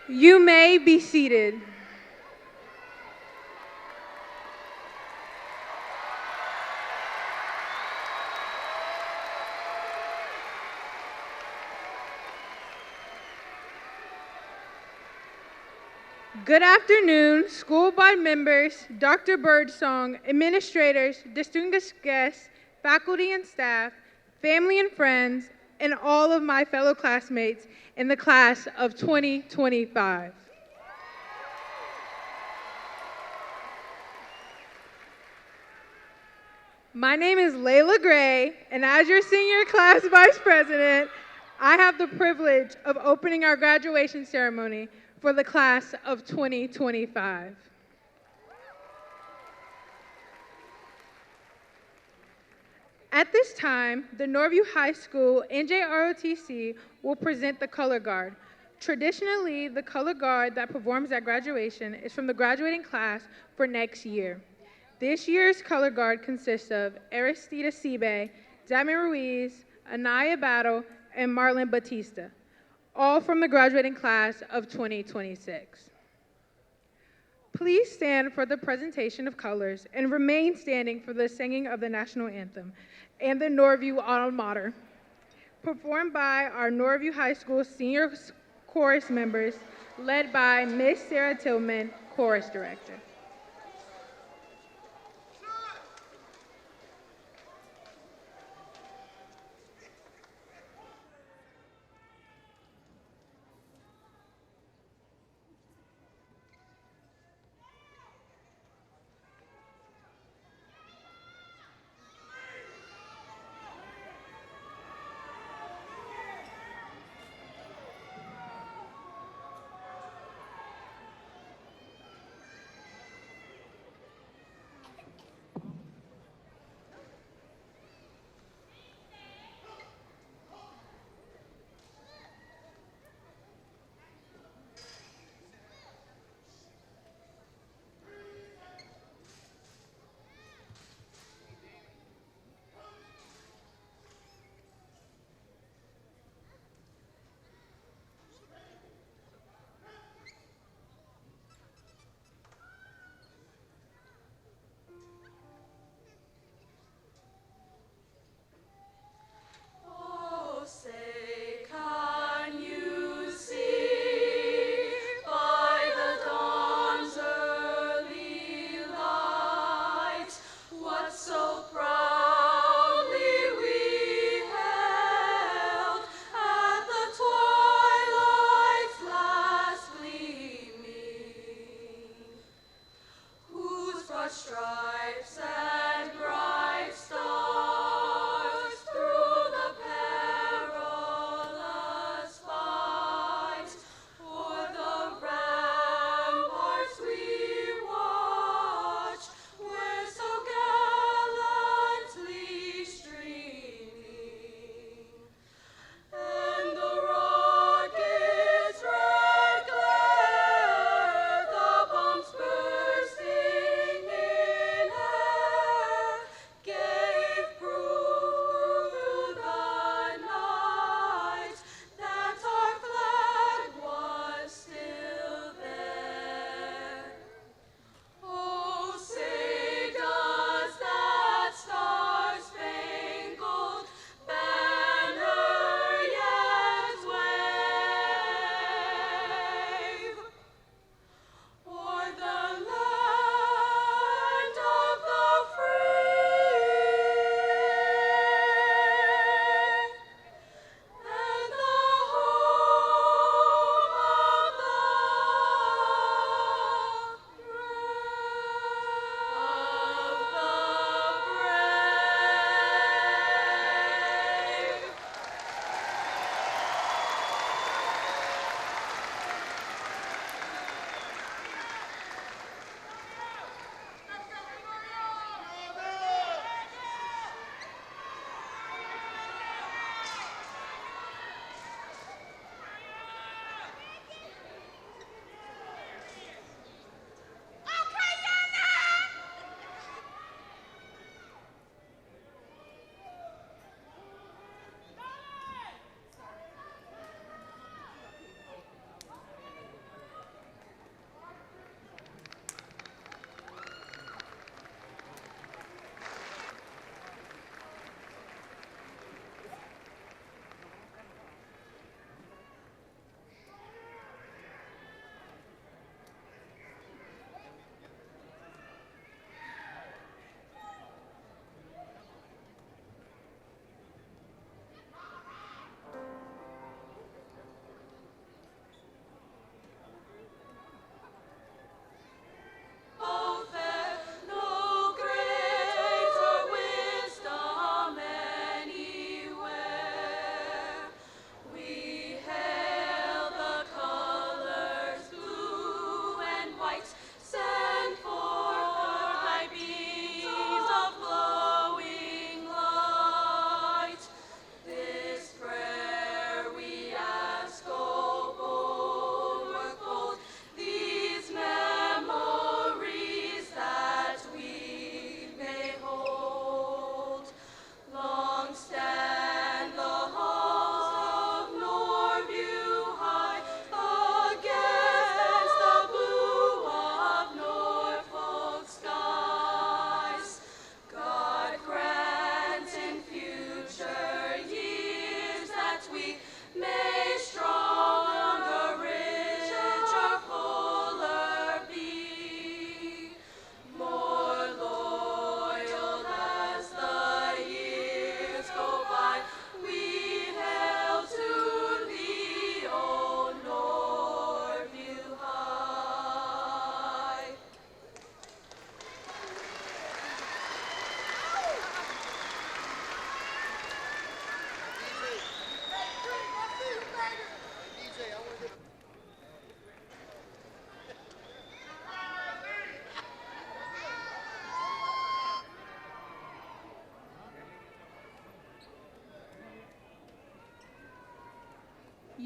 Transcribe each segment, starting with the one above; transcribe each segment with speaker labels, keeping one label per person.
Speaker 1: You may be seated. Good afternoon, school board members, Dr. Birdsong, administrators, distinguished guests, faculty and staff, family and friends, and all of my fellow classmates in the class of 2025. My name is Layla Gray, and as your senior class vice president, I have the privilege of opening our graduation ceremony for the class of 2025. At this time, the Norview High School NJROTC will present the color guard. Traditionally, the color guard that performs at graduation is from the graduating class for next year. This year's color guard consists of Aristida Sibe, Damien Ruiz, Anaya Battle, and Marlon Batista, all from the graduating class of 2026. Please stand for the presentation of colors and remain standing for the singing of the national anthem and the Norview Alma Mater, performed by our Norview High School senior chorus members, led by Miss Sarah Tillman, chorus director.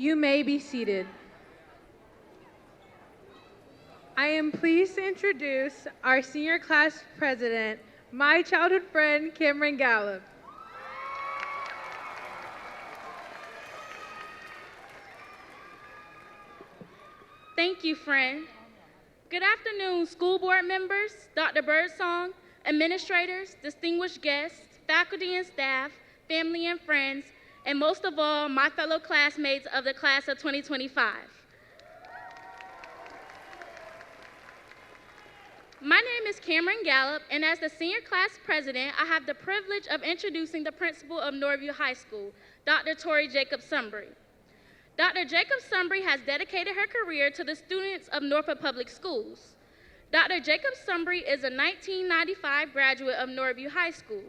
Speaker 1: You may be seated. I am pleased to introduce our senior class president, my childhood friend, Cameron Gallup.
Speaker 2: Thank you, friend. Good afternoon, school board members, Dr. Birdsong, administrators, distinguished guests, faculty and staff, family and friends, and most of all, my fellow classmates of the class of 2025. My name is Cameron Gallup, and as the senior class president, I have the privilege of introducing the principal of Norview High School, Dr. Tori Jacob-Sumbry. Dr. Jacob-Sumbry has dedicated her career to the students of Norfolk Public Schools. Dr. Jacob-Sumbry is a 1995 graduate of Norview High School.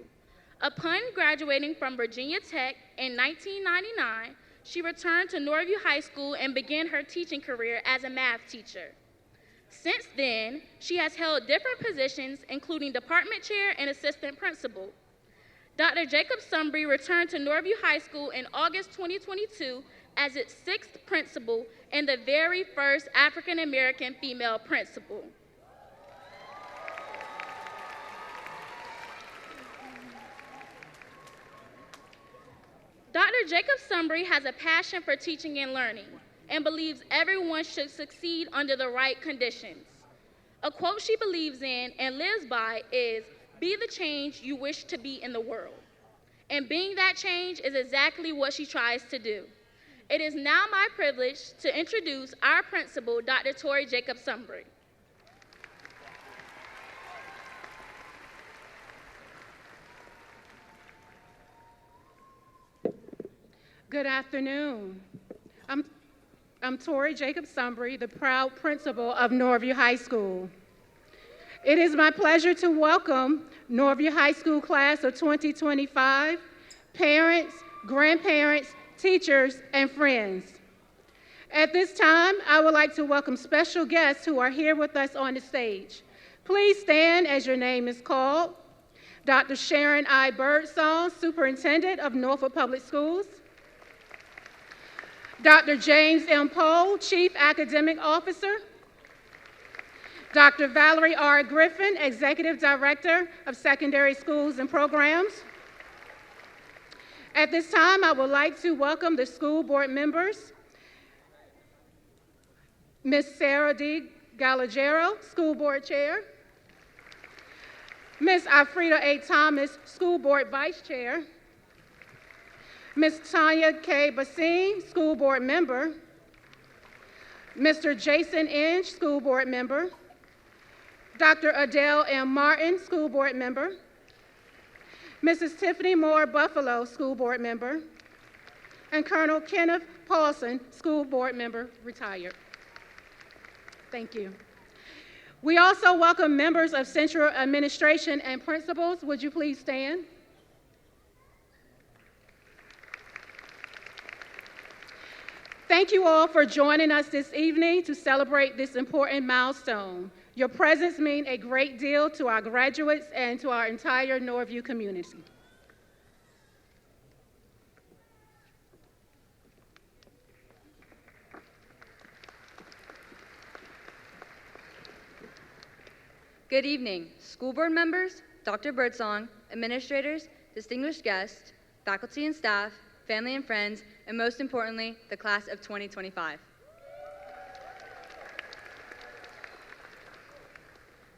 Speaker 2: Upon graduating from Virginia Tech in 1999, she returned to Norview High School and began her teaching career as a math teacher. Since then, she has held different positions, including department chair and assistant principal. Dr. Jacob-Sumbry returned to Norview High School in August 2022 as its 6th principal and the very first African-American female principal. Dr. Jacob-Sumbry has a passion for teaching and learning and believes everyone should succeed under the right conditions. A quote she believes in and lives by is, "Be the change you wish to be in the world." And being that change is exactly what she tries to do. It is now my privilege to introduce our principal, Dr. Tori Jacob-Sumbry.
Speaker 3: Good afternoon. I'm Tori Jacob-Sumbry, the proud principal of Norview High School. It is my pleasure to welcome Norview High School class of 2025, parents, grandparents, teachers, and friends. At this time, I would like to welcome special guests who are here with us on the stage. Please stand as your name is called. Dr. Sharon I. Birdsong, Superintendent of Norfolk Public Schools. Dr. James M. Pohl, Chief Academic Officer. Dr. Valerie R. Griffin, Executive Director of Secondary Schools and Programs. At this time, I would like to welcome the school board members. Ms. Sarah D. Galagero, School Board Chair. Ms. Alfreda A. Thomas, School Board Vice Chair. Ms. Tanya K. Basine, School Board Member. Mr. Jason Inge, School Board Member. Dr. Adele M. Martin, School Board Member. Mrs. Tiffany Moore Buffalo, School Board Member. And Colonel Kenneth Paulson, School Board Member, retired. Thank you. We also welcome members of Central Administration and principals. Would you please stand? Thank you all for joining us this evening to celebrate this important milestone. Your presence means a great deal to our graduates and to our entire Norview community.
Speaker 4: Good evening, school board members, Dr. Birdsong, administrators, distinguished guests, faculty and staff, family and friends, and most importantly, the class of 2025.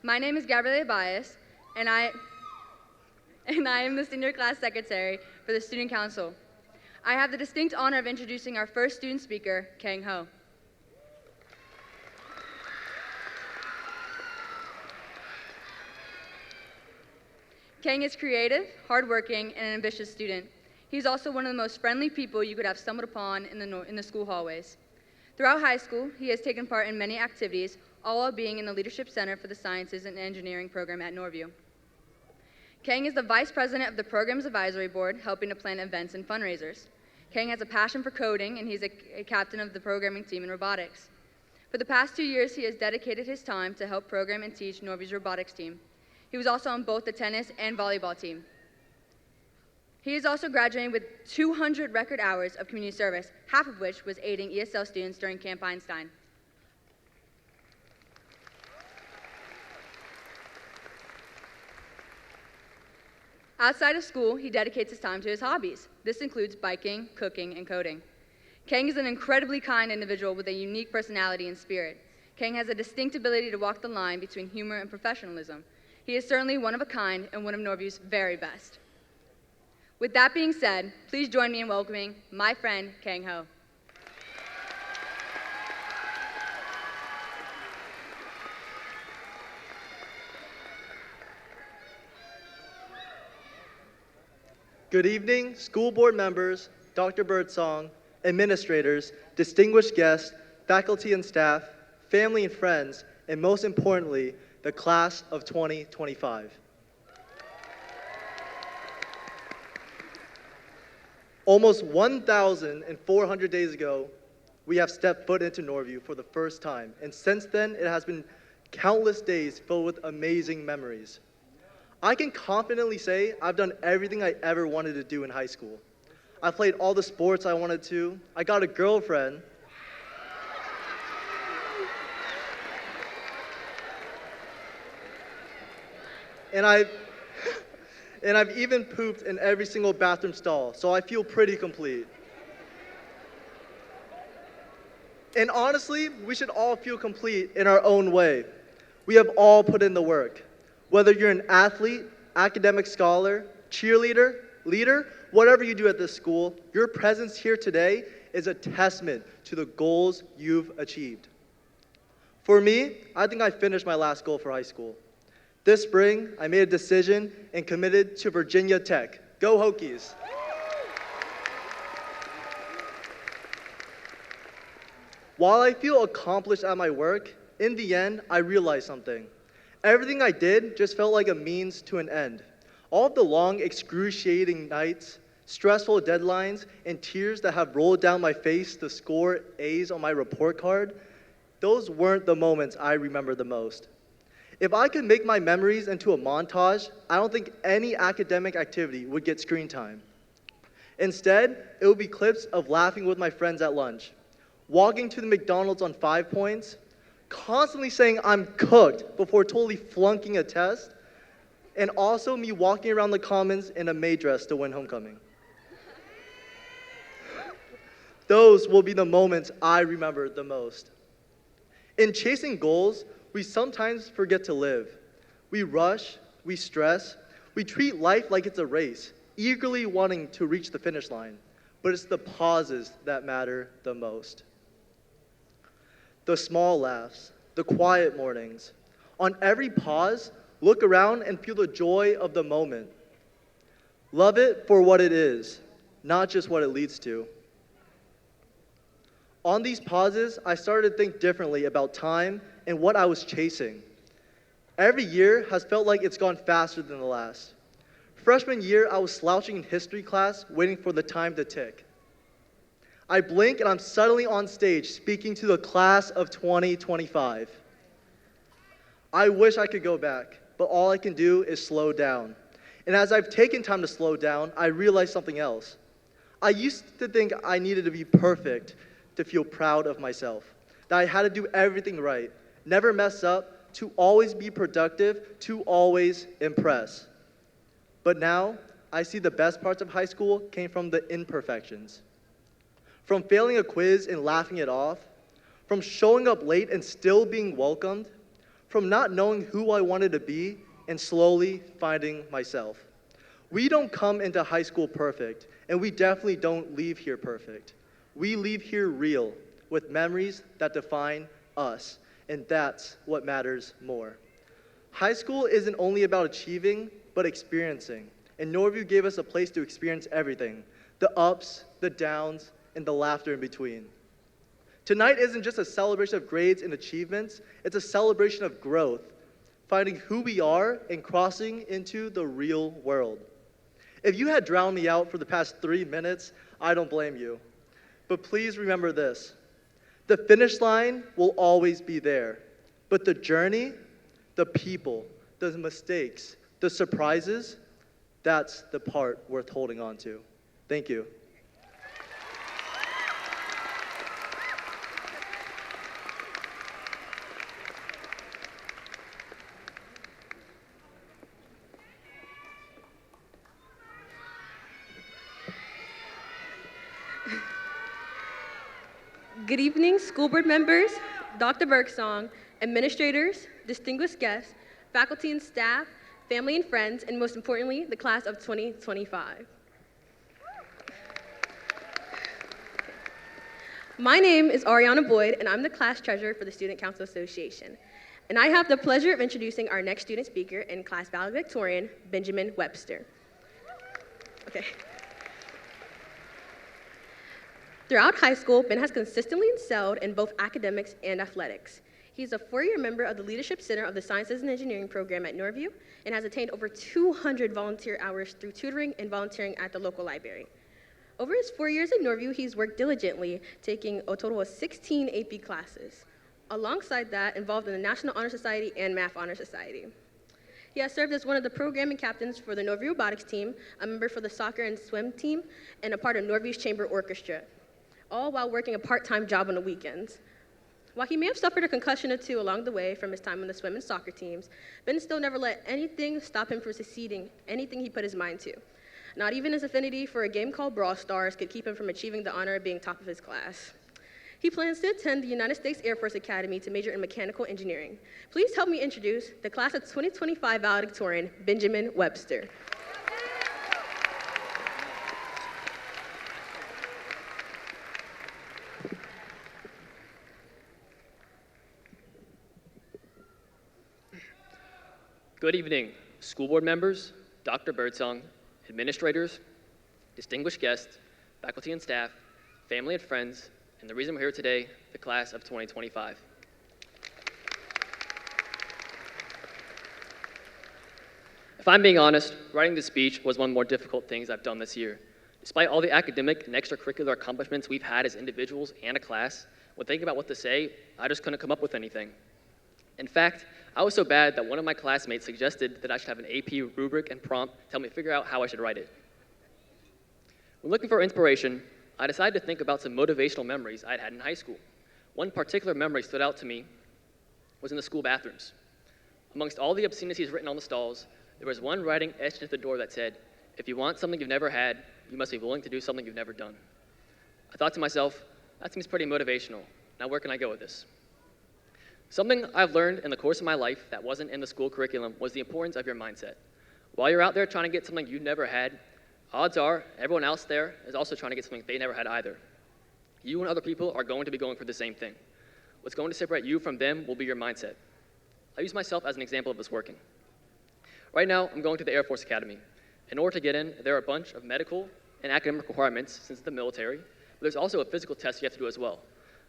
Speaker 4: My name is Gabriela Baez, and I am the senior class secretary for the Student Council. I have the distinct honor of introducing our first student speaker, Kang Ho. Kang is creative, hardworking, and an ambitious student. He's also one of the most friendly people you could have stumbled upon in the school hallways. Throughout high school, he has taken part in many activities, all while being in the Leadership Center for the Sciences and Engineering program at Norview. Kang is the Vice President of the Programs Advisory Board, helping to plan events and fundraisers. Kang has a passion for coding, and he's a captain of the programming team in robotics. For the past 2 years, he has dedicated his time to help program and teach Norview's robotics team. He was also on both the tennis and volleyball team. He is also graduating with 200 record hours of community service, half of which was aiding ESL students during Camp Einstein. Outside of school, he dedicates his time to his hobbies. This includes biking, cooking, and coding. Kang is an incredibly kind individual with a unique personality and spirit. Kang has a distinct ability to walk the line between humor and professionalism. He is certainly one of a kind and one of Norview's very best. With that being said, please join me in welcoming my friend, Kang Ho.
Speaker 5: Good evening, school board members, Dr. Birdsong, administrators, distinguished guests, faculty and staff, family and friends, and most importantly, the class of 2025. Almost 1,400 days ago, we have stepped foot into Norview for the first time, and since then, it has been countless days filled with amazing memories. I can confidently say I've done everything I ever wanted to do in high school. I played all the sports I wanted to. I got a girlfriend. And I've even pooped in every single bathroom stall, so I feel pretty complete. And honestly, we should all feel complete in our own way. We have all put in the work. Whether you're an athlete, academic scholar, cheerleader, leader, whatever you do at this school, your presence here today is a testament to the goals you've achieved. For me, I think I finished my last goal for high school. This spring, I made a decision and committed to Virginia Tech. Go Hokies! While I feel accomplished at my work, in the end, I realized something. Everything I did just felt like a means to an end. All of the long, excruciating nights, stressful deadlines, and tears that have rolled down my face to score A's on my report card, those weren't the moments I remember the most. If I could make my memories into a montage, I don't think any academic activity would get screen time. Instead, it would be clips of laughing with my friends at lunch, walking to the McDonald's on 5 Points, constantly saying I'm cooked before totally flunking a test, and also me walking around the commons in a maid dress to win homecoming. Those will be the moments I remember the most. In chasing goals, we sometimes forget to live. We rush, we stress, we treat life like it's a race, eagerly wanting to reach the finish line, but it's the pauses that matter the most. The small laughs, the quiet mornings. On every pause, look around and feel the joy of the moment. Love it for what it is, not just what it leads to. On these pauses, I started to think differently about time and what I was chasing. Every year has felt like it's gone faster than the last. Freshman year, I was slouching in history class, waiting for the time to tick. I blink and I'm suddenly on stage speaking to the class of 2025. I wish I could go back, but all I can do is slow down. And as I've taken time to slow down, I realized something else. I used to think I needed to be perfect to feel proud of myself, that I had to do everything right, never mess up, to always be productive, to always impress. But now, I see the best parts of high school came from the imperfections. From failing a quiz and laughing it off, from showing up late and still being welcomed, from not knowing who I wanted to be and slowly finding myself. We don't come into high school perfect, and we definitely don't leave here perfect. We leave here real, with memories that define us, and that's what matters more. High school isn't only about achieving, but experiencing, and Norview gave us a place to experience everything, the ups, the downs, and the laughter in between. Tonight isn't just a celebration of grades and achievements, it's a celebration of growth, finding who we are and crossing into the real world. If you had drowned me out for the past 3 minutes, I don't blame you. But please remember this, the finish line will always be there, but the journey, the people, the mistakes, the surprises, That's the part worth holding on to. Thank you.
Speaker 6: Good evening, school board members, Dr. Birksong, administrators, distinguished guests, faculty and staff, family and friends, and most importantly, the class of 2025. My name is Ariana Boyd, and I'm the class treasurer for the Student Council Association. And I have the pleasure of introducing our next student speaker and class valedictorian, Benjamin Webster. Okay. Throughout high school, Ben has consistently excelled in both academics and athletics. He's a four-year member of the Leadership Center of the Sciences and Engineering program at Norview and has attained over 200 volunteer hours through tutoring and volunteering at the local library. Over his 4 years at Norview, he's worked diligently, taking a total of 16 AP classes. Alongside that, involved in the National Honor Society and Math Honor Society. He has served as one of the programming captains for the Norview robotics team, a member for the soccer and swim team, and a part of Norview's chamber orchestra, all while working a part-time job on the weekends. While he may have suffered a concussion or two along the way from his time on the swim and soccer teams, Ben still never let anything stop him from succeeding anything he put his mind to. Not even his affinity for a game called Brawl Stars could keep him from achieving the honor of being top of his class. He plans to attend the United States Air Force Academy to major in mechanical engineering. Please help me introduce the class of 2025 valedictorian, Benjamin Webster.
Speaker 7: Good evening, school board members, Dr. Birdsong, administrators, distinguished guests, faculty and staff, family and friends, and the reason we're here today, the class of 2025. If I'm being honest, writing this speech was one of the more difficult things I've done this year. Despite all the academic and extracurricular accomplishments we've had as individuals and a class, when thinking about what to say, I just couldn't come up with anything. In fact, I was so bad that one of my classmates suggested that I should have an AP rubric and prompt to help me figure out how I should write it. When looking for inspiration, I decided to think about some motivational memories I'd had in high school. One particular memory stood out to me was in the school bathrooms. Amongst all the obscenities written on the stalls, there was one writing etched into the door that said, "If you want something you've never had, you must be willing to do something you've never done." I thought to myself, that seems pretty motivational. Now where can I go with this? Something I've learned in the course of my life that wasn't in the school curriculum was the importance of your mindset. While you're out there trying to get something you've never had, odds are everyone else there is also trying to get something they never had either. You and other people are going to be going for the same thing. What's going to separate you from them will be your mindset. I'll use myself as an example of this working. Right now, I'm going to the Air Force Academy. In order to get in, there are a bunch of medical and academic requirements since it's the military, but there's also a physical test you have to do as well.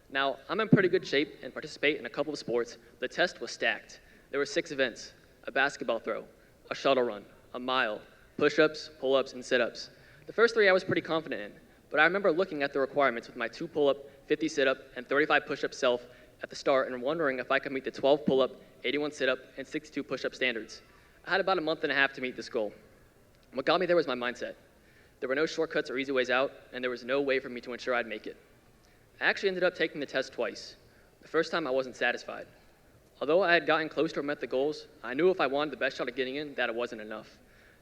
Speaker 7: Now, I'm in pretty good shape and participate in a couple of sports. The test was stacked. There were 6 events: a basketball throw, a shuttle run, a mile, push-ups, pull-ups, and sit-ups. The first 3 I was pretty confident in, but I remember looking at the requirements with my 2 pull-up, 50 sit-up, and 35 push-up self at the start and wondering if I could meet the 12 pull-up, 81 sit-up, and 62 push-up standards. I had about a month and a half to meet this goal. What got me there was my mindset. There were no shortcuts or easy ways out, and there was no way for me to ensure I'd make it. I actually ended up taking the test twice. The first time I wasn't satisfied. Although I had gotten close to or met the goals, I knew if I wanted the best shot at getting in, that it wasn't enough.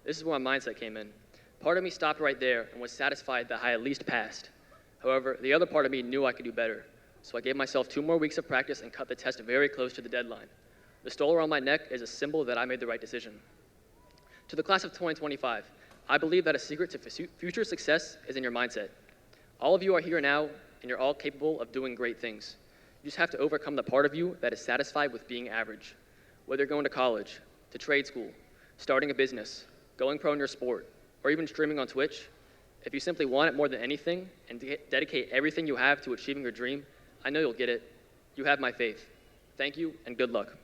Speaker 7: This is where my mindset came in. Part of me stopped right there and was satisfied that I at least passed. However, the other part of me knew I could do better. So I gave myself 2 more weeks of practice and cut the test very close to the deadline. The stole around my neck is a symbol that I made the right decision. To the class of 2025, I believe that a secret to future success is in your mindset. All of you are here now, and you're all capable of doing great things. You just have to overcome the part of you that is satisfied with being average. Whether you're going to college, to trade school, starting a business, going pro in your sport, or even streaming on Twitch, if you simply want it more than anything and dedicate everything you have to achieving your dream, I know you'll get it. You have my faith. Thank you, and good luck.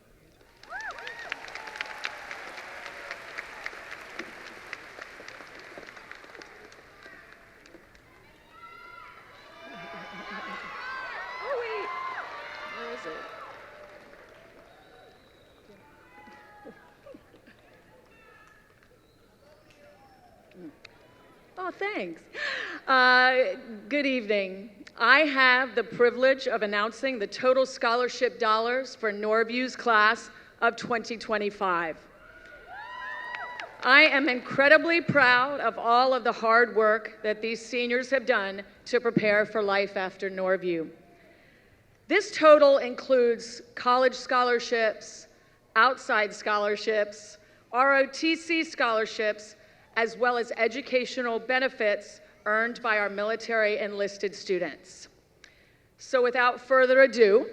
Speaker 8: Oh, thanks. Good evening. I have the privilege of announcing the total scholarship dollars for Norview's class of 2025. I am incredibly proud of all of the hard work that these seniors have done to prepare for life after Norview. This total includes college scholarships, outside scholarships, ROTC scholarships, as well as educational benefits earned by our military enlisted students. So without further ado,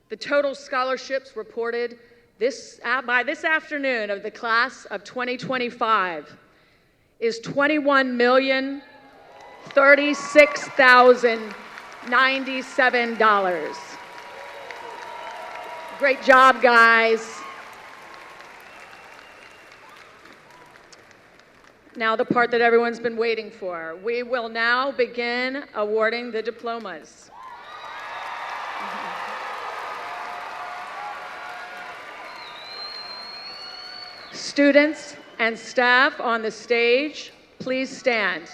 Speaker 8: the total scholarships reported by this afternoon of the class of 2025 is $21,036,097. Great job, guys. Now the part that everyone's been waiting for. We will now begin awarding the diplomas. Students and staff on the stage, please stand.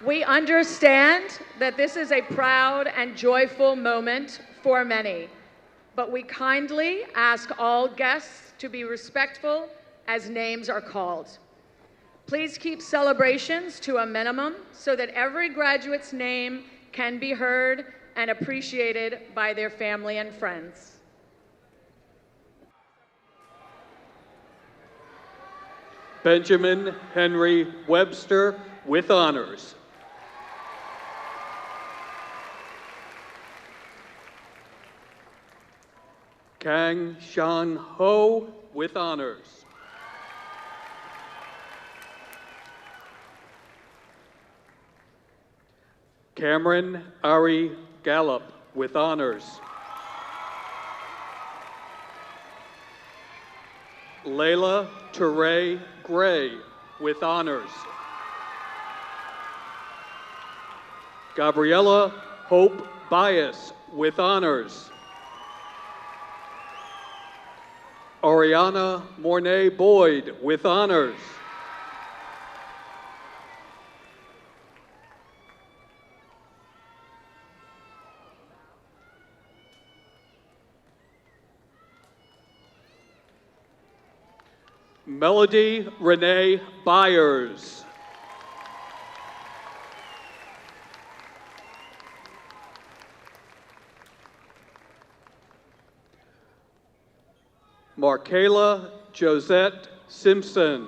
Speaker 8: We understand that this is a proud and joyful moment for many, but we kindly ask all guests to be respectful as names are called. Please keep celebrations to a minimum so that every graduate's name can be heard and appreciated by their family and friends.
Speaker 9: Benjamin Henry Webster with honors. Kang Shan Ho with honors. Cameron Ari Gallup with honors. Layla Teray Gray with honors. Gabriella Hope Bias with honors. Ariana Mornay Boyd with honors. Melody Renee Byers. Markayla Josette Simpson.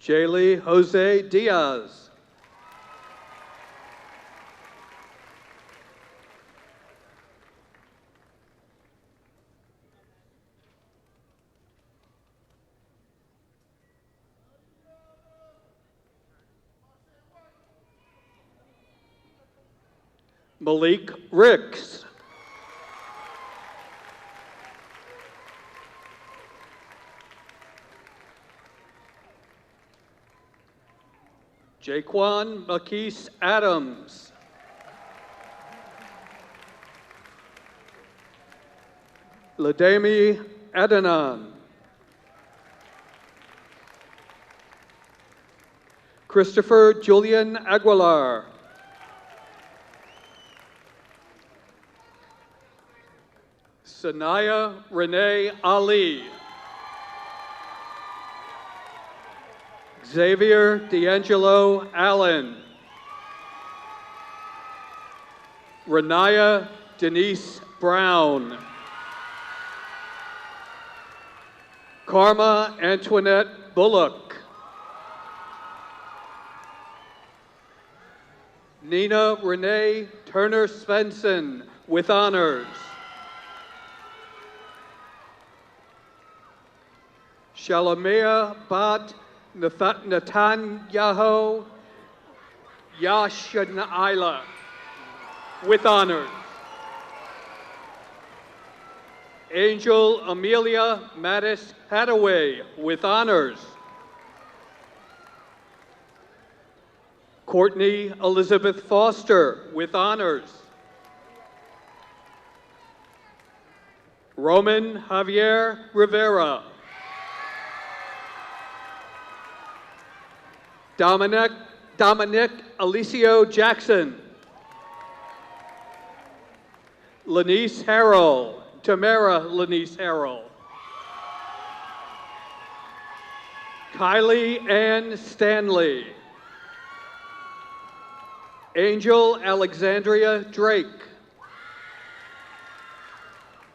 Speaker 9: Jaylee Jose Diaz. Malik Ricks. Jaquan Makis Adams. Ladami Adenan. Christopher Julian Aguilar. Sanaya Renee Ali. Xavier D'Angelo Allen. Renaya Denise Brown. Karma Antoinette Bullock. Nina Renee Turner Svensson with honors. Shalamea Bat Netanyahu Yashanaila with honors. Angel Amelia Mattis Hathaway with honors. Courtney Elizabeth Foster with honors. Roman Javier Rivera. Dominic Alicio Jackson. Lanice Harrell, Tamara Lanice Harrell. Kylie Ann Stanley. Angel Alexandria Drake.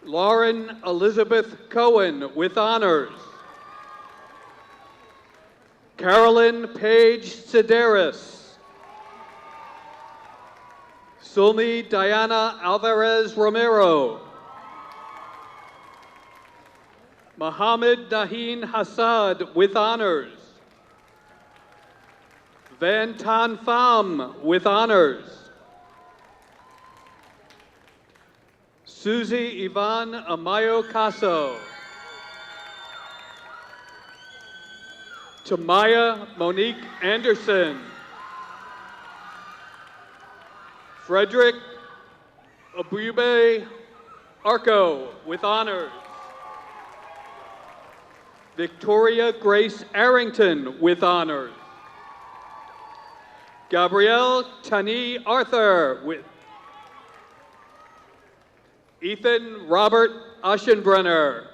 Speaker 9: Lauren Elizabeth Cohen with honors. Carolyn Paige Sedaris. Sulmi Diana Alvarez Romero. Mohammed Daheen Hassad with honors. Van Tan Pham with honors. Susie Yvonne Amayo Caso. Tamaya Monique Anderson. Frederick Abube Arco with honors. Victoria Grace Arrington with honors. Gabrielle Tani Arthur with Ethan Robert Aschenbrenner.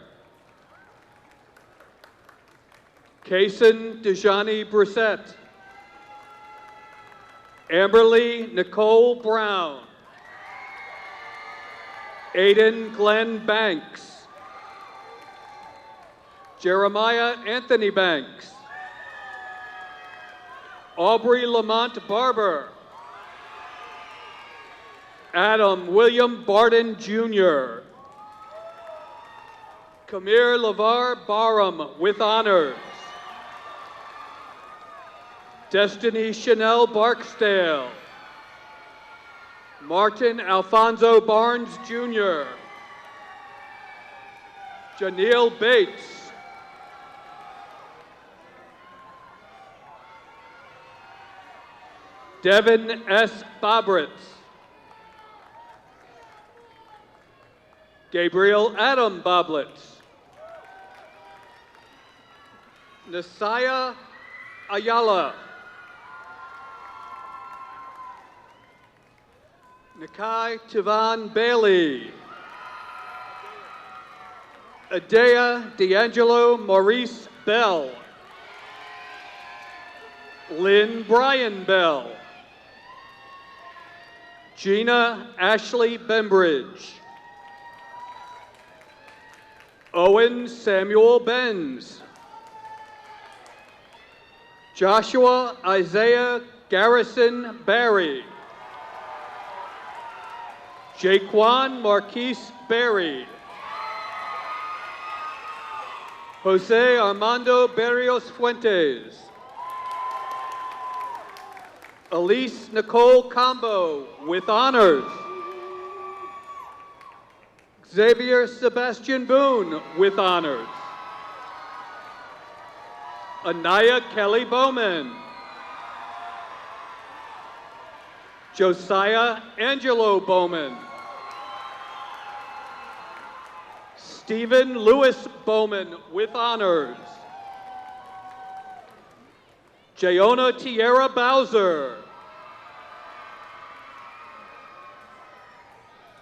Speaker 9: Kason Dejani Brissette. Amberly Nicole Brown. Aiden Glenn Banks. Jeremiah Anthony Banks. Aubrey Lamont Barber. Adam William Barden Jr. Kamir Lavar Barham with honors. Destiny Chanel Barksdale. Martin Alfonso Barnes Jr. Janelle Bates. Devin S. Bobritz. Gabriel Adam Boblitz. Nasaya Ayala. Nakai Tivan Bailey. Adea D'Angelo Maurice Bell. Lynn Bryan Bell. Gina Ashley Bembridge. Owen Samuel Benz. Joshua Isaiah Garrison Barry. Jaquan Marquise Berry. Jose Armando Berrios Fuentes. Elise Nicole Combo with honors. Xavier Sebastian Boone with honors. Anaya Kelly Bowman. Josiah Angelo Bowman. Stephen Lewis Bowman with honors. Jayona Tierra Bowser.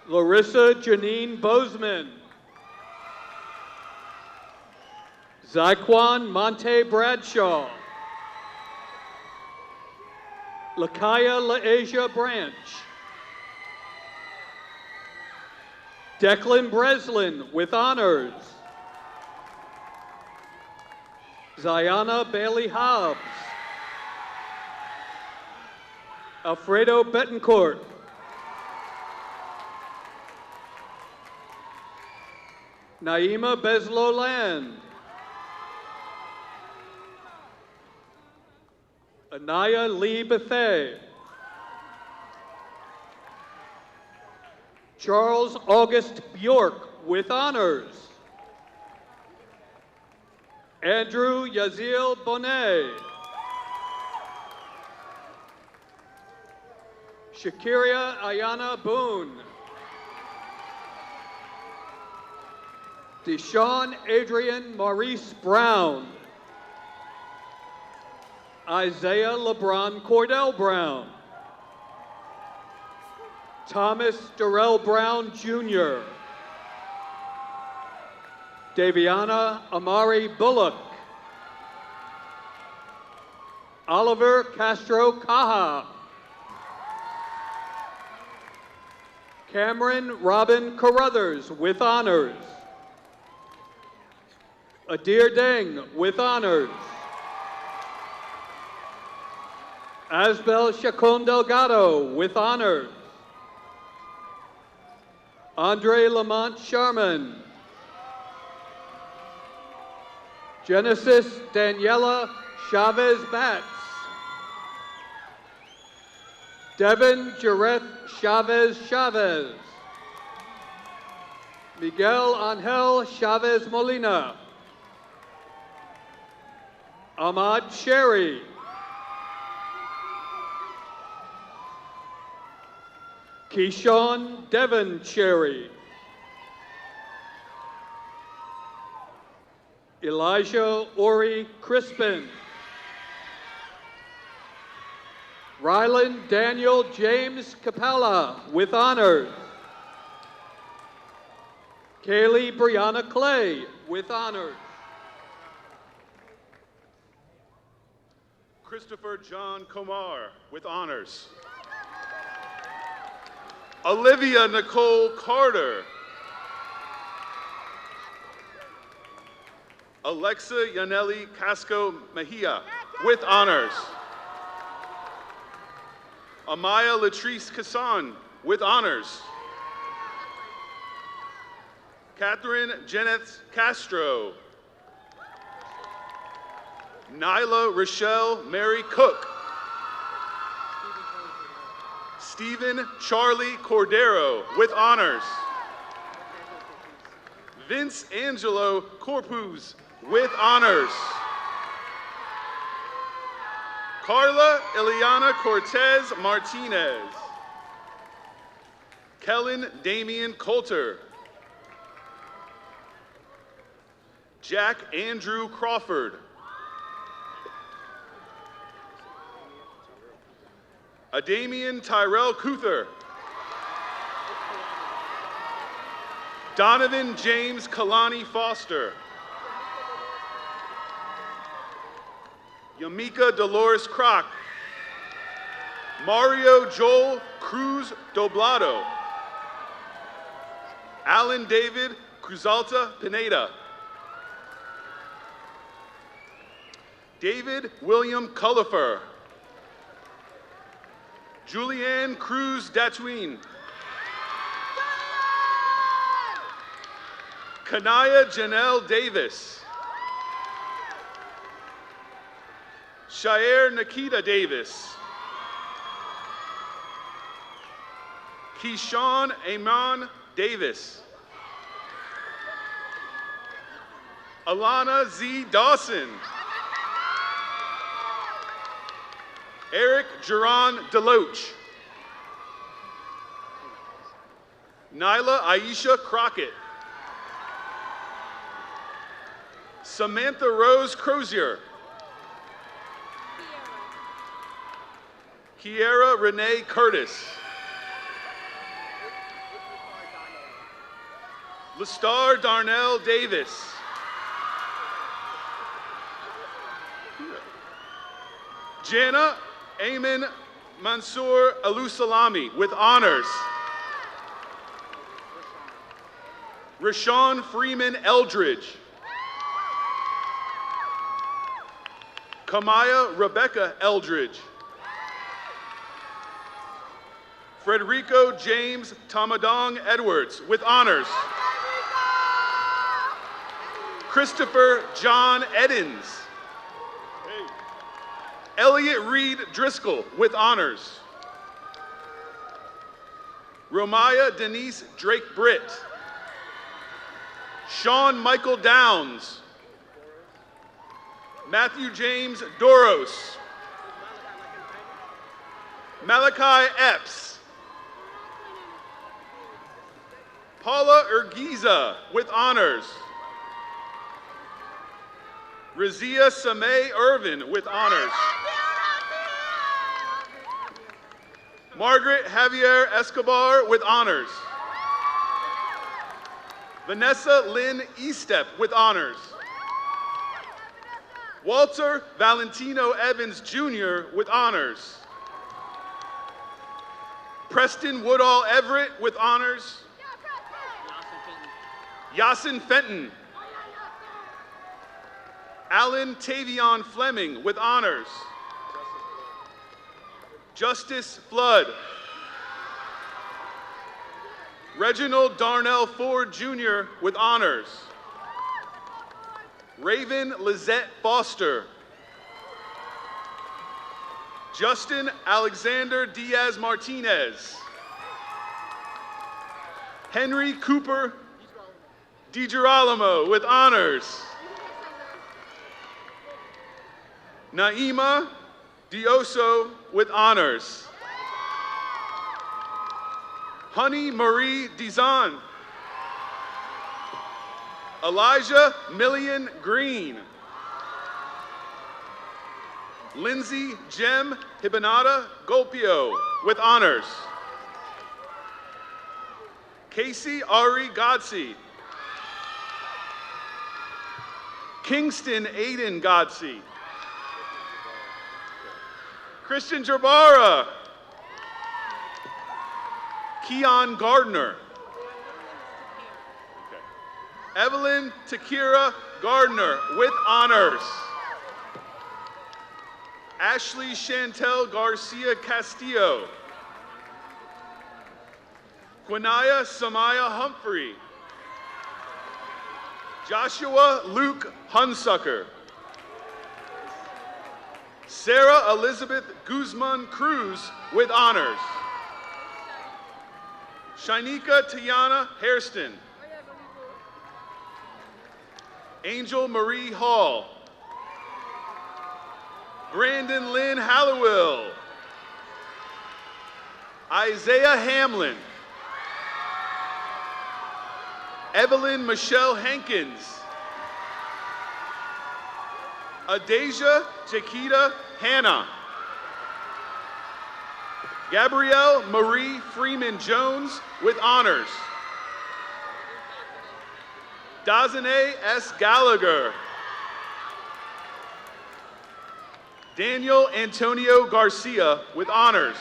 Speaker 9: Larissa Janine Bozeman. Zyquan Monte Bradshaw. Lakaya Laasia Branch. Declan Breslin with honors. Ziana Bailey Hobbs. Alfredo Betancourt. Naima Beslow Land. Anaya Lee Bethay. Charles August Bjork with honors. Andrew Yaziel Bonet. Shakiria Ayana Boone. Deshaun Adrian Maurice Brown. Isaiah LeBron Cordell Brown. Thomas Darrell Brown Jr. Daviana Amari Bullock. Oliver Castro Caja. Cameron Robin Carruthers with honors. Adir Deng with honors. Asbel Chacon Delgado with honors. Andre Lamont Sharman. Genesis Daniela Chavez Batts. Devin Jareth Chavez Chavez. Miguel Angel Chavez Molina. Ahmad Sherry. Keyshawn Devon Cherry. Elijah Ori Crispin. Rylan Daniel James Capella with honors. Kaylee Brianna Clay with honors.
Speaker 10: Christopher John Komar with honors. Olivia Nicole Carter. Alexa Yaneli Casco Mejia with honors. Amaya Latrice Casson with honors. Catherine Jenneth Castro. Nyla Rochelle Mary Cook. Stephen Charlie Cordero with honors. Vince Angelo Corpus with honors. Carla Eliana Cortez Martinez. Kellen Damian Coulter. Jack Andrew Crawford. Adamian Tyrell Cuther. Donovan James Kalani Foster. Yamika Dolores Kroc. Mario Joel Cruz Doblado. Alan David Cruzalta Pineda. David William Cullifer. Julianne Cruz Datween. Kanaya Janelle Davis. Shair Nikita Davis. Keyshawn Amon Davis. Alana Z. Dawson. Eric Geron Deloach. Nyla Aisha Crockett. Samantha Rose Crozier. Kiera Renee Curtis. Lestar Darnell Davis. Jana Ayman Mansour Alusalami with honors. Rashawn Freeman Eldridge. Kamaya Rebecca Eldridge. Frederico James Tamadong Edwards with honors. Christopher John Eddins. Elliot Reed Driscoll with honors. Romaya Denise Drake Britt. Sean Michael Downs. Matthew James Doros. Malachi Epps. Paula Urgiza with honors. Razia Samay Irvin with honors. Margaret Javier Escobar with honors. Vanessa Lynn Estep with honors. Walter Valentino Evans Jr. with honors. Preston Woodall Everett with honors. Yasin Fenton. Alan Tavion Fleming with honors. Justice Flood. Reginald Darnell Ford Jr. with honors. Raven Lizette Foster. Justin Alexander Diaz Martinez. Henry Cooper DiGirolamo with honors. Naima Dioso with honors. Honey Marie Dizan. Elijah Million Green. Lindsay Jem Hibanata Golpio with honors. Casey Ari Godsey. Kingston Aiden Godsey. Christian Jabara. Keon Gardner. Evelyn Takira Gardner with honors. Ashley Chantel Garcia Castillo. Quinaya Samaya Humphrey. Joshua Luke Hunsucker. Sarah Elizabeth Guzman Cruz with honors. Shinika Tiana Hairston. Angel Marie Hall. Brandon Lynn Halliwell. Isaiah Hamlin. Evelyn Michelle Hankins. Adasia Jaquita Hanna. Gabrielle Marie Freeman Jones with honors. Dazane S. Gallagher. Daniel Antonio Garcia with honors.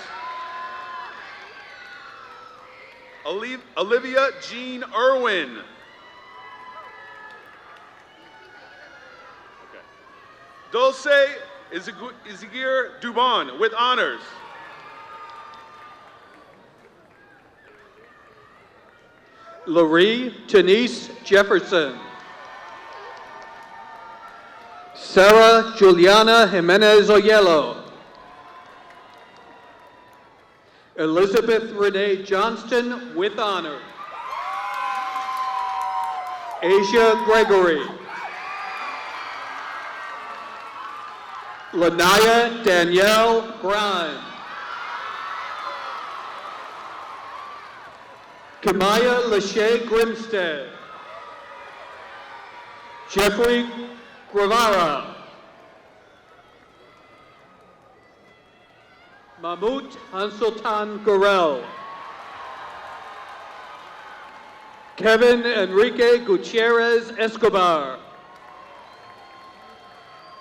Speaker 10: Olivia Jean Irwin. Dulce Izagir Dubon with honors.
Speaker 9: Laree Denise Jefferson. Sarah Juliana Jimenez Oyello. Elizabeth Renee Johnston with honor. Asia Gregory. Lanaya Danielle Grimes. Kamaya Lachey Grimstead. Jeffrey Guevara. Mahmoud Hansultan Gurel. Kevin Enrique Gutierrez Escobar.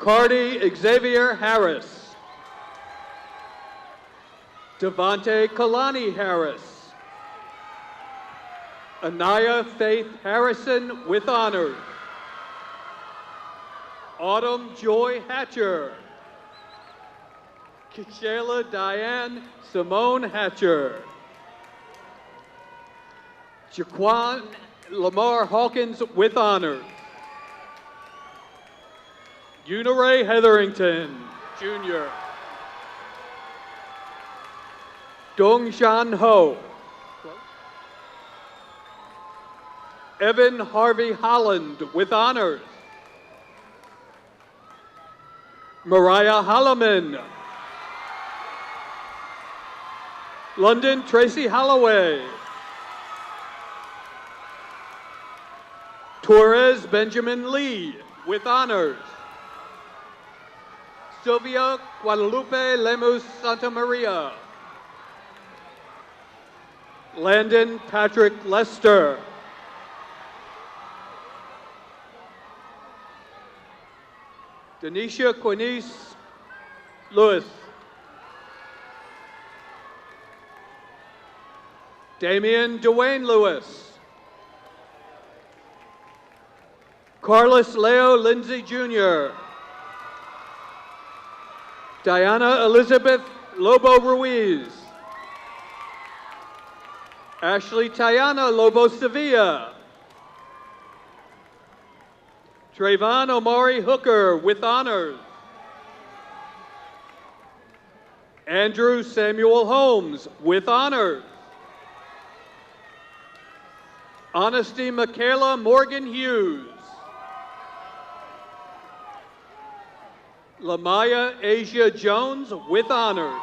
Speaker 9: Cardi Xavier Harris. Devontae Kalani Harris. Anaya Faith Harrison with honors. Autumn Joy Hatcher. Kishayla Diane Simone Hatcher. Jaquan Lamar Hawkins with honors. Unaray Hetherington, Jr. Dongjan Ho. Evan Harvey Holland with honors. Mariah Holloman. London Tracy Holloway. Torres Benjamin Lee with honors. Sylvia Guadalupe Lemus Santa Maria. Landon Patrick Lester. Denisha Quinice Lewis. Damian Dwayne Lewis. Carlos Leo Lindsay Jr. Diana Elizabeth Lobo Ruiz. Ashley Tayana Lobo Sevilla. Trayvon Omari Hooker with honors. Andrew Samuel Holmes with honors. Honesty Michaela Morgan Hughes. Lamaya Asia Jones with honors.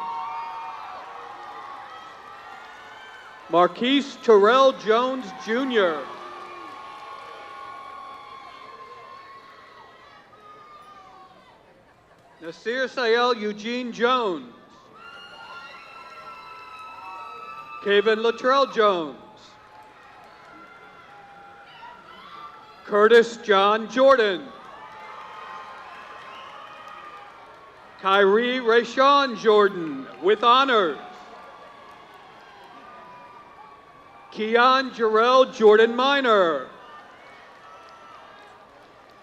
Speaker 9: Marquise Terrell Jones Jr. Nasir Sayel Eugene Jones. Kevin Luttrell Jones. Curtis John Jordan. Kyrie Rayshawn Jordan with honors. Keon Jarrell Jordan Minor.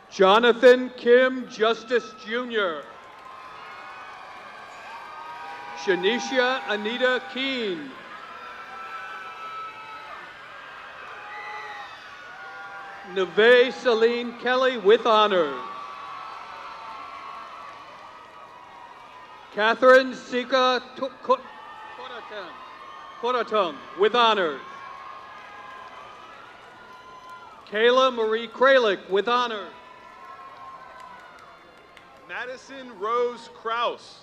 Speaker 9: Jonathan Kim Justice Jr. Shanisha Anita Keene. Neve Celine Kelly with honors. Catherine Sika Koratung with honors. Kayla Marie Kralik with honors.
Speaker 10: Madison Rose Kraus.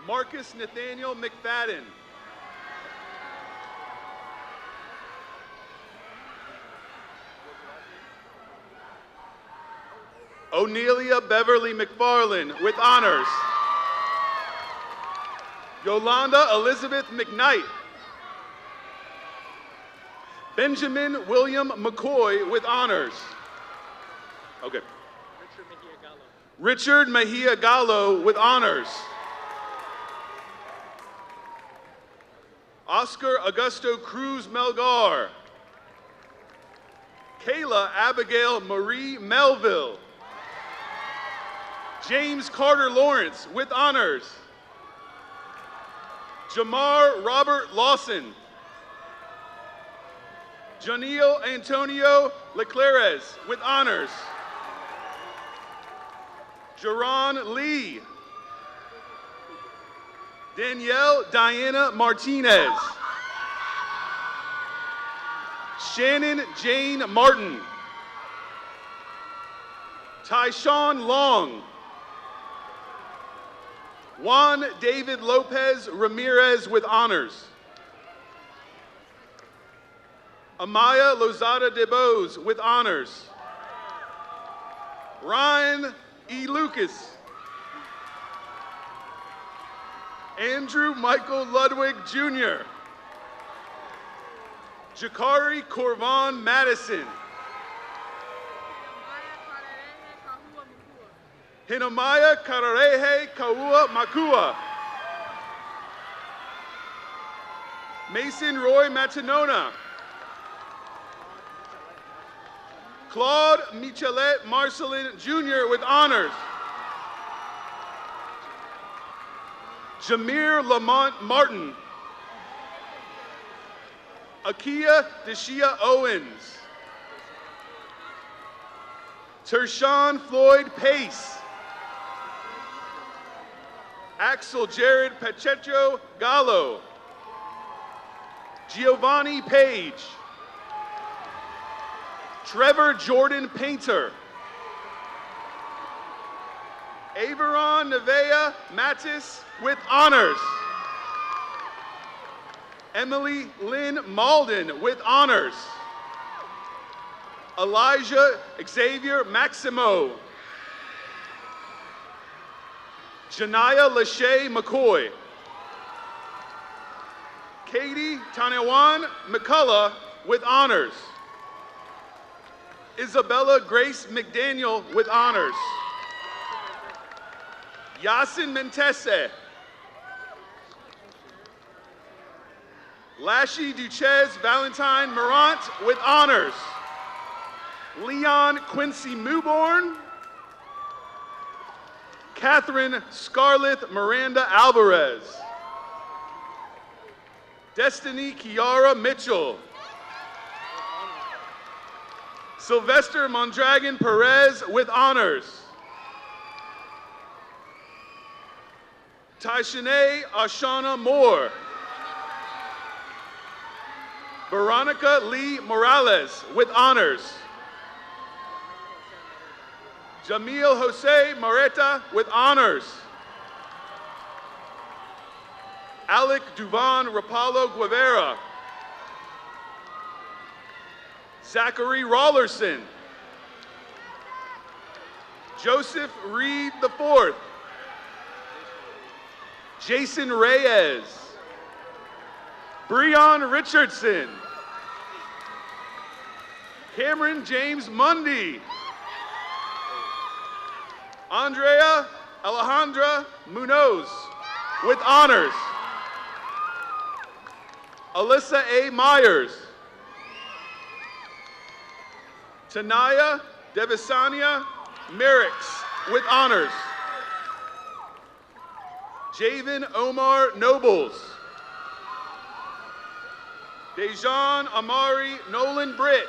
Speaker 10: Marcus Nathaniel McFadden. O'Nelia Beverly McFarland with honors. Yolanda Elizabeth McKnight. Benjamin William McCoy with honors. Okay. Richard Mejia Gallo with honors. Oscar Augusto Cruz Melgar. Kayla Abigail Marie Melville. James Carter Lawrence with honors. Jamar Robert Lawson. Janil Antonio Leclerez with honors. Jerron Lee. Danielle Diana Martinez. Shannon Jane Martin. Tyshawn Long. Juan David Lopez Ramirez with honors. Amaya Lozada DeBose with honors. Ryan E. Lucas. Andrew Michael Ludwig Jr. Jakari Corvon Madison. Hinamaya Kararehe Kaua Makua. Mason Roy Matanona. Claude Michelet Marcelin Jr. with honors. Jameer Lamont Martin. Akia Deshia Owens. Tershawn Floyd Pace. Axel Jared Pacheco Gallo. Giovanni Page. Trevor Jordan Painter. Averon Nevea Mattis with honors. Emily Lynn Malden with honors. Elijah Xavier Maximo. Janaya Lachey McCoy. Katie Tanewan McCullough with honors. Isabella Grace McDaniel with honors. Yasin Mentese. Lashy Duches Valentine Morant with honors. Leon Quincy Mewborn. Catherine Scarlett Miranda Alvarez. Destiny Kiara Mitchell. Sylvester Mondragon Perez with honors. Taishane Ashana Moore. Veronica Lee Morales with honors. Jamil Jose Moreta with honors. Alec Duvan Rapallo Guevara. Zachary Rollerson. Joseph Reed IV. Jason Reyes. Breon Richardson. Cameron James Mundy. Andrea Alejandra Munoz with honors. Alyssa A. Myers. Tanaya Devisania Merricks with honors. Javen Omar Nobles. Dejan Amari Nolan Britt.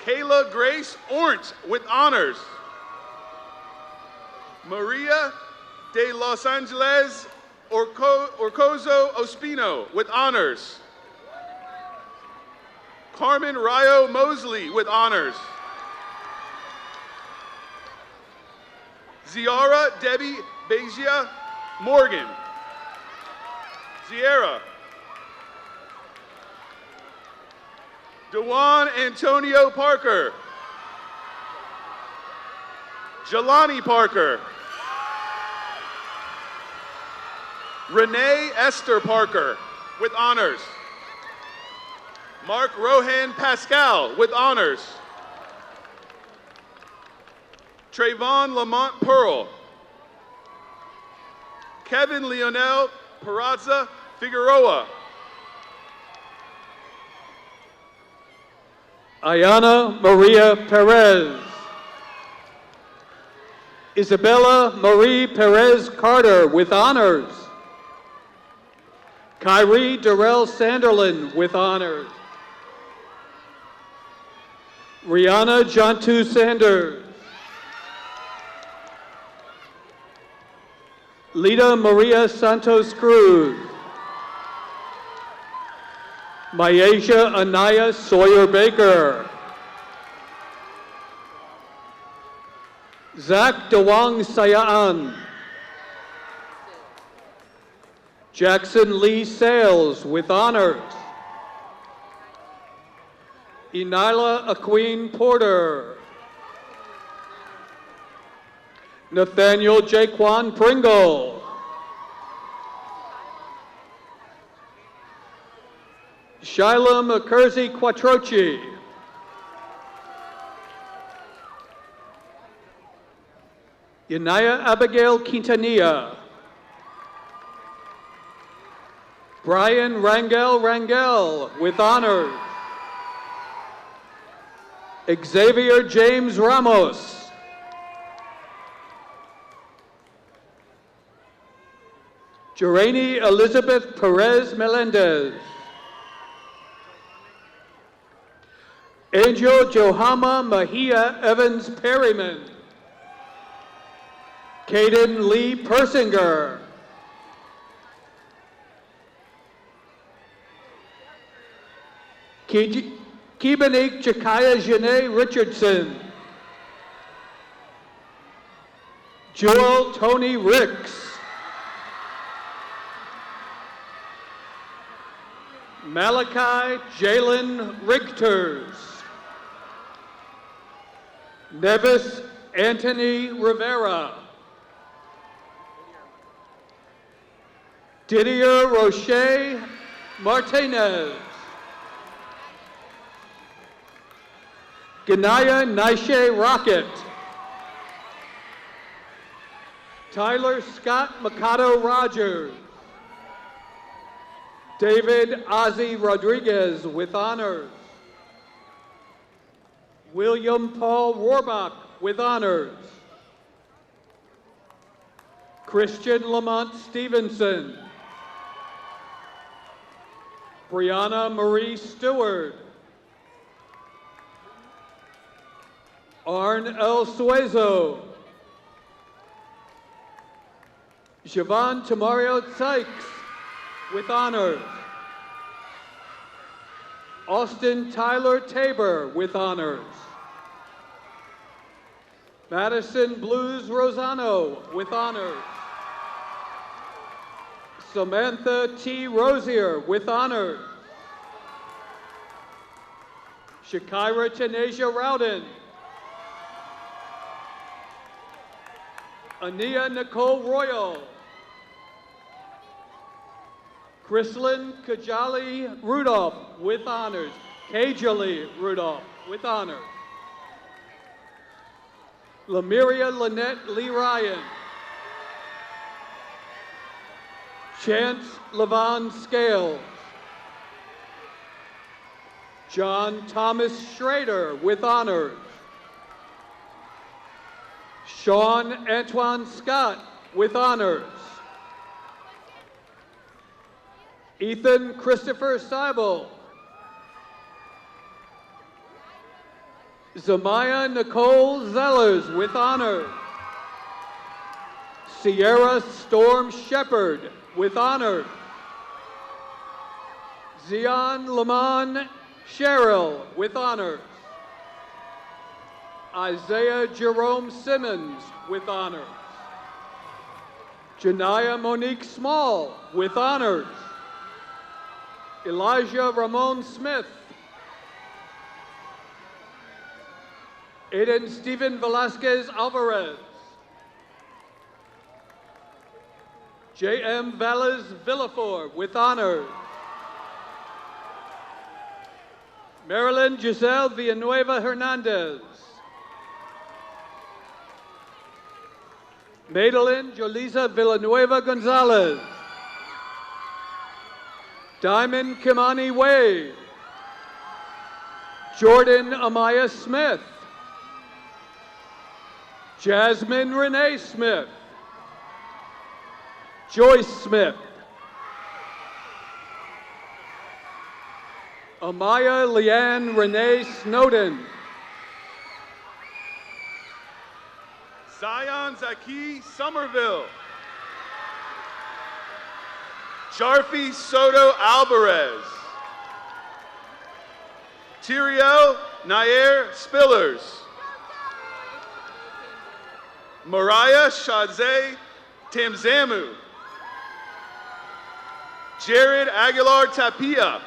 Speaker 10: Kayla Grace Ornt with honors. Maria de Los Angeles Orcozo Ospino with honors. Carmen Rayo Mosley with honors. Ziara Debbie Bejia Morgan. Sierra. Dewan Antonio Parker. Jelani Parker. Renee Esther Parker with honors. Mark Rohan Pascal with honors. Trayvon Lamont Pearl. Kevin Leonel Peraza Figueroa.
Speaker 9: Ayana Maria Perez. Isabella Marie Perez Carter with honors. Kyrie Darrell Sanderlin with honors. Rihanna Jontu Sanders. Lita Maria Santos Cruz. Myasia Anaya Sawyer Baker. Zach Dewang Sayaan. Jackson Lee Sales with honors. Enila Aqueen Porter. Nathaniel Jaquan Pringle. Shyla McCursey Quattrochi. Yanaya Abigail Quintanilla. Brian Rangel with honors. Xavier James Ramos. Jerani Elizabeth Perez Melendez. Angel Johama Mahia Evans Perryman. Caden Lee Persinger. Kibanik Jakaya Janae Richardson. Joel Tony Ricks. Malachi Jalen Rigters. Nevis Anthony Rivera. Didier Roche Martinez. Ganaya Naishe Rocket. Tyler Scott Mikado Rogers. David Ozzy Rodriguez with honors. William Paul Rohrbach with honors. Christian Lamont Stevenson. Brianna Marie Stewart. Arn L. Suezo. Siobhan Tamario Sykes with honors. Austin Tyler Tabor with honors. Madison Blues Rosano with honors. Samantha T. Rosier with honors. Shakira Tanasia Rowden. Ania Nicole Royal. Chrislyn Kajali Rudolph with honors. Kajali Rudolph with honors. Lamiria Lynette Lee Ryan. Chance Levon Scales. John Thomas Schrader with honors. Sean Antoine Scott with honors. Ethan Christopher Seibel. Zamaya Nicole Zellers with honors. Sierra Storm Shepard with honors. Zion Lamont Sherrill with honors. Isaiah Jerome Simmons with honors. Janaya Monique Small with honors. Elijah Ramon Smith. Aiden Stephen Velasquez Alvarez. J.M. Valles Villafort with honors. Marilyn Giselle Villanueva Hernandez. Madeline Jolisa Villanueva Gonzalez. Diamond Kimani Wade. Jordan Amaya Smith. Jasmine Renee Smith. Joyce Smith. Amaya Leanne Renee Snowden.
Speaker 10: Zion Zaki Somerville. Charfi Soto Alvarez. Tirio Nair Spillers. Mariah Shadze Tamzamu. Jared Aguilar Tapia.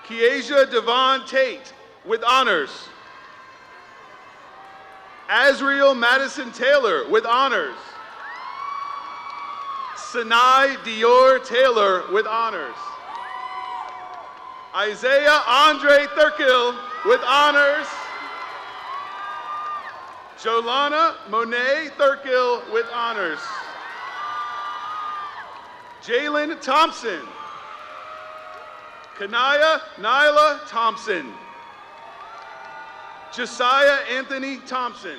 Speaker 10: Kiesia Devon Tate with honors. Azriel Madison Taylor with honors. Sinai Dior Taylor with honors. Isaiah Andre Thurkill with honors. Jolana Monet Thurkill with honors. Jalen Thompson. Kanaya Nyla Thompson. Josiah Anthony Thompson.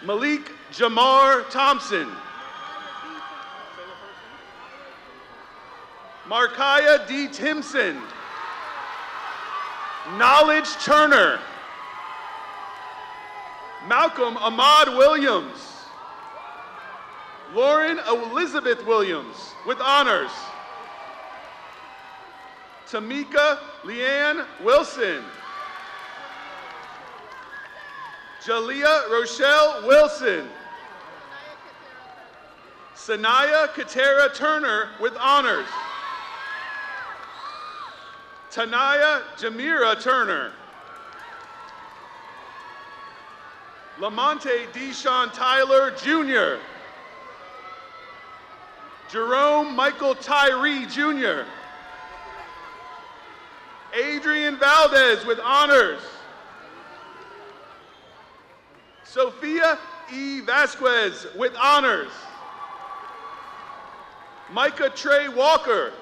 Speaker 10: Malik Jamar Thompson. Markiah D. Timson. Knowledge Turner. Malcolm Ahmad Williams. Lauren Elizabeth Williams with honors. Tamika Leanne Wilson. Jalea Rochelle Wilson. Sanaya Katera Turner with honors. Tanaya Jamira Turner. Lamonte Deshaun Tyler Jr. Jerome Michael Tyree, Jr. Adrian Valdez with honors. Sophia E. Vasquez with honors. Micah Trey Walker.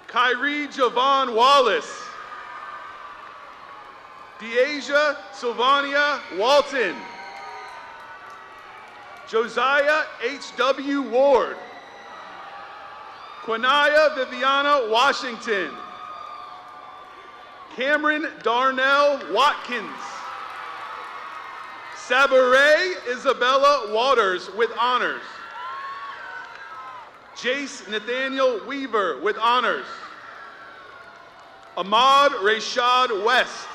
Speaker 10: Kyrie Javon Wallace. Deasia Sylvania Walton. Josiah H.W. Ward. Quinaya Viviana Washington. Cameron Darnell Watkins. Sabaray Isabella Waters with honors. Jace Nathaniel Weaver with honors. Ahmad Rashad West.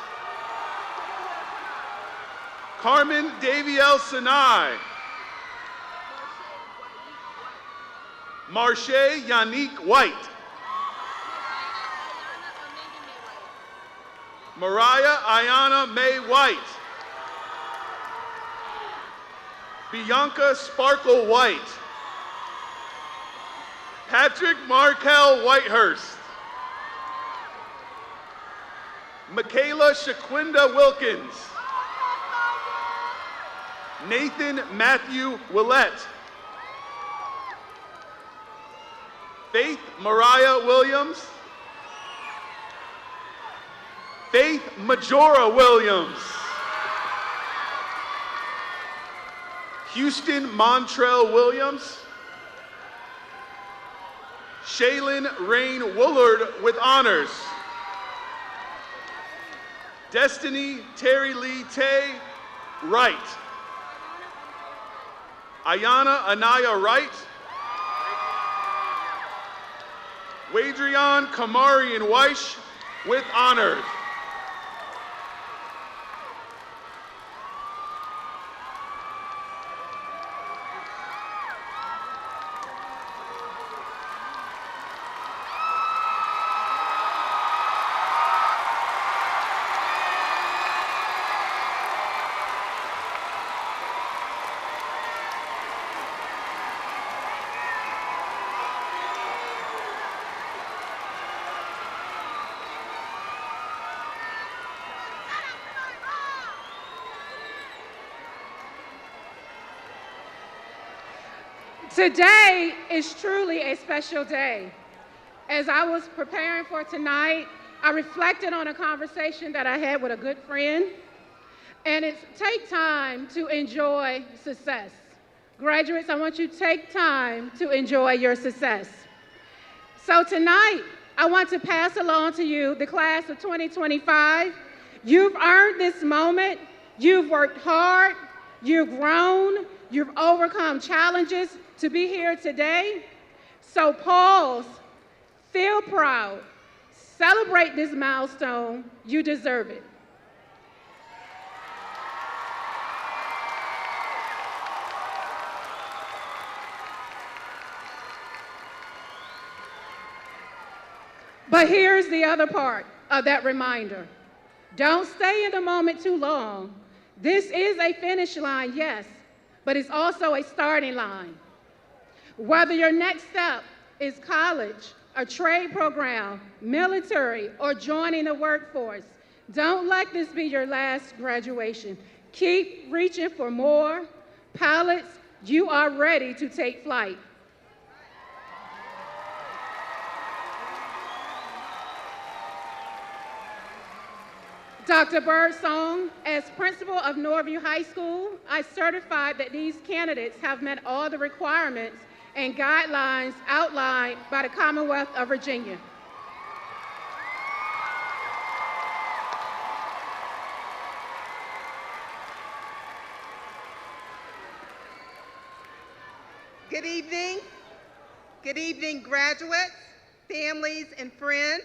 Speaker 10: Carmen Daviel Sinai. Marche Yannick White. Mariah Ayana May White. Bianca Sparkle White. Patrick Markel Whitehurst. Michaela Shaquinda Wilkins. Nathan Matthew Willett. Faith Mariah Williams. Faith Majora Williams. Houston Montrell Williams. Shaylin Rain Woolard with honors. Destiny Terry Lee Tay Wright. Ayana Anaya Wright. Wadrian Kamarian Weish with honors.
Speaker 3: Today is truly a special day. As I was preparing for tonight, I reflected on a conversation that I had with a good friend, and it's take time to enjoy success. Graduates, I want you to take time to enjoy your success. So tonight, I want to pass along to you the class of 2025. You've earned this moment. You've worked hard. You've grown. You've overcome challenges to be here today. So pause, feel proud, celebrate this milestone. You deserve it. But here's the other part of that reminder. Don't stay in the moment too long. This is a finish line, yes, but it's also a starting line. Whether your next step is college, a trade program, military, or joining the workforce, don't let this be your last graduation. Keep reaching for more. Pilots, you are ready to take flight. Dr. Birdsong, as principal of Norview High School, I certified that these candidates have met all the requirements and guidelines outlined by the Commonwealth of Virginia.
Speaker 11: Good evening. Good evening, graduates, families, and friends.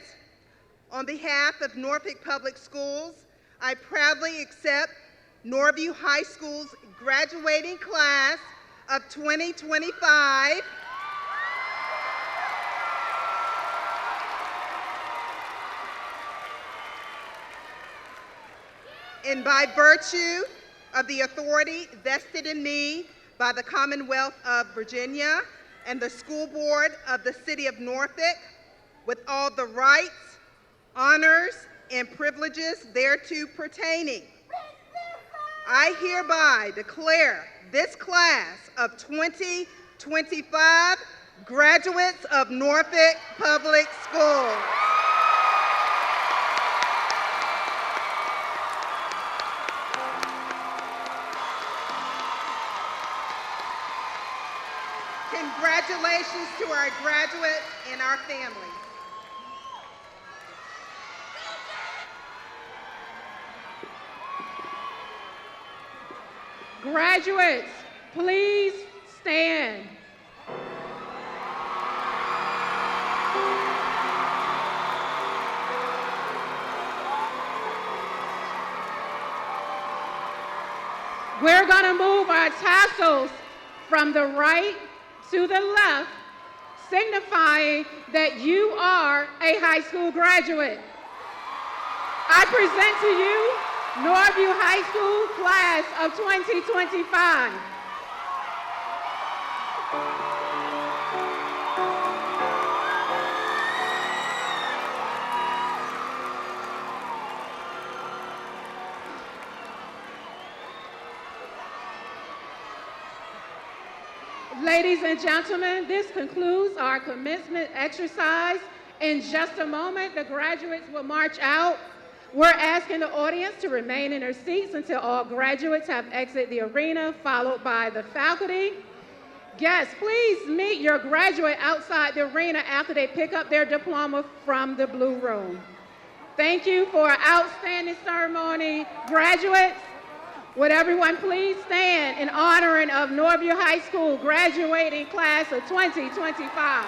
Speaker 11: On behalf of Norfolk Public Schools, I proudly accept Norview High School's graduating class of 2025. And by virtue of the authority vested in me by the Commonwealth of Virginia, and the school board of the City of Norfolk with all the rights, honors, and privileges thereto pertaining. I hereby declare this class of 2025 graduates of Norfolk Public Schools. Congratulations to our graduates and our families.
Speaker 3: Graduates, please stand. We're going to move our tassels from the right to the left, signifying that you are a high school graduate. I present to you Norview High School class of 2025. Ladies and gentlemen, this concludes our commencement exercise. In just a moment, the graduates will march out. We're asking the audience to remain in their seats until all graduates have exited the arena, followed by the faculty. Guests, please meet your graduate outside the arena after they pick up their diploma from the blue room. Thank you for an outstanding ceremony. Graduates, would everyone please stand in honoring of Norview High School graduating class of 2025.